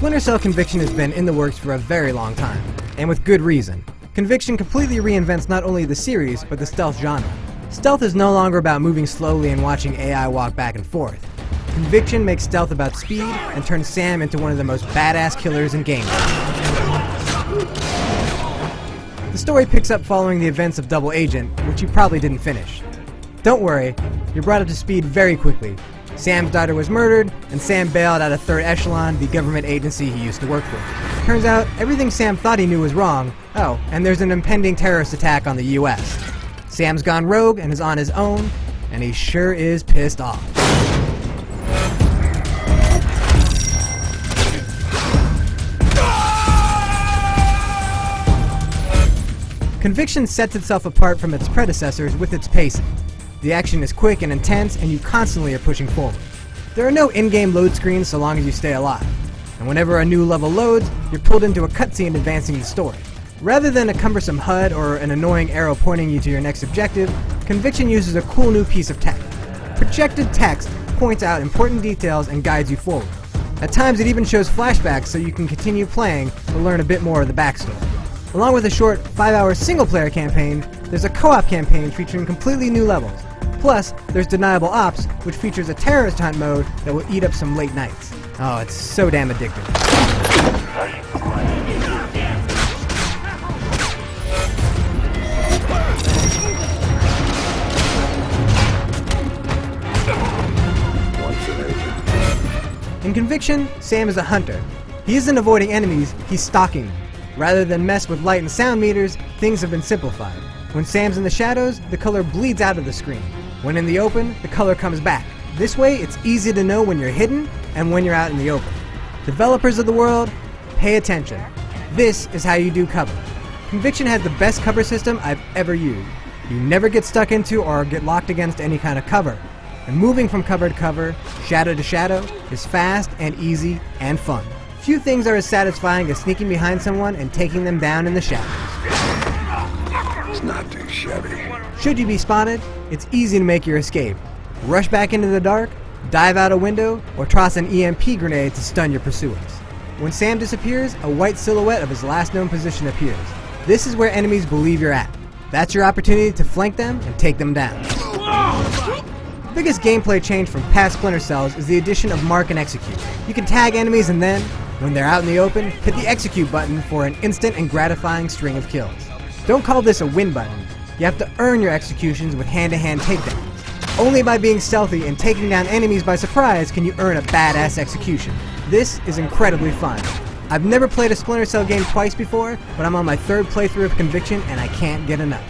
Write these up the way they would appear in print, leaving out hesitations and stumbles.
Splinter Cell Conviction has been in the works for a very long time, and with good reason. Conviction completely reinvents not only the series, but the stealth genre. Stealth is no longer about moving slowly and watching AI walk back and forth. Conviction makes stealth about speed and turns Sam into one of the most badass killers in gaming. The story picks up following the events of Double Agent, which you probably didn't finish. Don't worry, you're brought up to speed very quickly. Sam's daughter was murdered, and Sam bailed out of Third Echelon, the government agency he used to work for. Turns out, everything Sam thought he knew was wrong. Oh, and there's an impending terrorist attack on the US. Sam's gone rogue and is on his own, and he sure is pissed off. Conviction sets itself apart from its predecessors with its pacing. The action is quick and intense, and you constantly are pushing forward. There are no in-game load screens so long as you stay alive. And whenever a new level loads, you're pulled into a cutscene advancing the story. Rather than a cumbersome HUD or an annoying arrow pointing you to your next objective, Conviction uses a cool new piece of tech. Projected text points out important details and guides you forward. At times it even shows flashbacks so you can continue playing to learn a bit more of the backstory. Along with a short 5-hour single-player campaign, there's a co-op campaign featuring completely new levels. Plus, there's Deniable Ops, which features a terrorist hunt mode that will eat up some late nights. Oh, it's so damn addictive. In Conviction, Sam is a hunter. He isn't avoiding enemies, he's stalking them. Rather than mess with light and sound meters, things have been simplified. When Sam's in the shadows, the color bleeds out of the screen. When in the open, the color comes back. This way, it's easy to know when you're hidden and when you're out in the open. Developers of the world, pay attention. This is how you do cover. Conviction has the best cover system I've ever used. You never get stuck into or get locked against any kind of cover. And moving from cover to cover, shadow to shadow, is fast and easy and fun. Few things are as satisfying as sneaking behind someone and taking them down in the shadows. It's not too shabby. Should you be spotted, it's easy to make your escape. Rush back into the dark, dive out a window, or toss an EMP grenade to stun your pursuers. When Sam disappears, a white silhouette of his last known position appears. This is where enemies believe you're at. That's your opportunity to flank them and take them down. The biggest gameplay change from past Splinter Cells is the addition of Mark and Execute. You can tag enemies and then, when they're out in the open, hit the Execute button for an instant and gratifying string of kills. Don't call this a win button. You have to earn your executions with hand-to-hand takedowns. Only by being stealthy and taking down enemies by surprise can you earn a badass execution. This is incredibly fun. I've never played a Splinter Cell game twice before, but I'm on my third playthrough of Conviction and I can't get enough.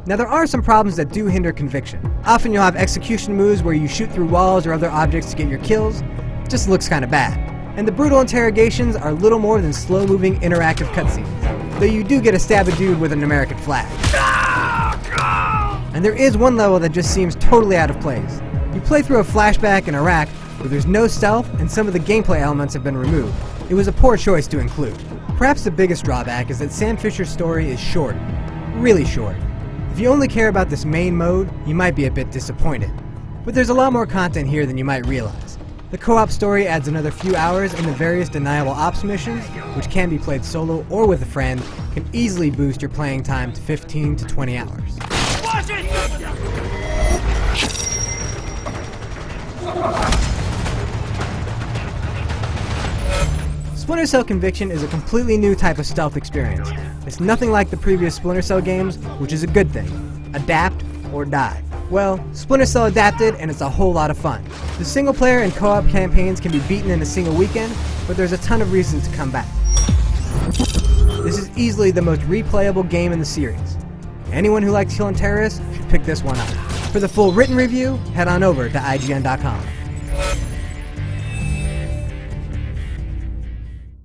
Now there are some problems that do hinder Conviction. Often you'll have execution moves where you shoot through walls or other objects to get your kills. It just looks kinda bad. And the brutal interrogations are little more than slow-moving interactive cutscenes, though you do get to stab a dude with an American flag. And there is one level that just seems totally out of place. You play through a flashback in Iraq where there's no stealth and some of the gameplay elements have been removed. It was a poor choice to include. Perhaps the biggest drawback is that Sam Fisher's story is short. Really short. If you only care about this main mode, you might be a bit disappointed. But there's a lot more content here than you might realize. The co-op story adds another few hours, and the various Deniable Ops missions, which can be played solo or with a friend, can easily boost your playing time to 15 to 20 hours. Watch it! Splinter Cell Conviction is a completely new type of stealth experience. It's nothing like the previous Splinter Cell games, which is a good thing. Adapt or die. Well, Splinter Cell adapted, and it's a whole lot of fun. The single-player and co-op campaigns can be beaten in a single weekend, but there's a ton of reasons to come back. This is easily the most replayable game in the series. Anyone who likes killing terrorists should pick this one up. For the full written review, head on over to IGN.com.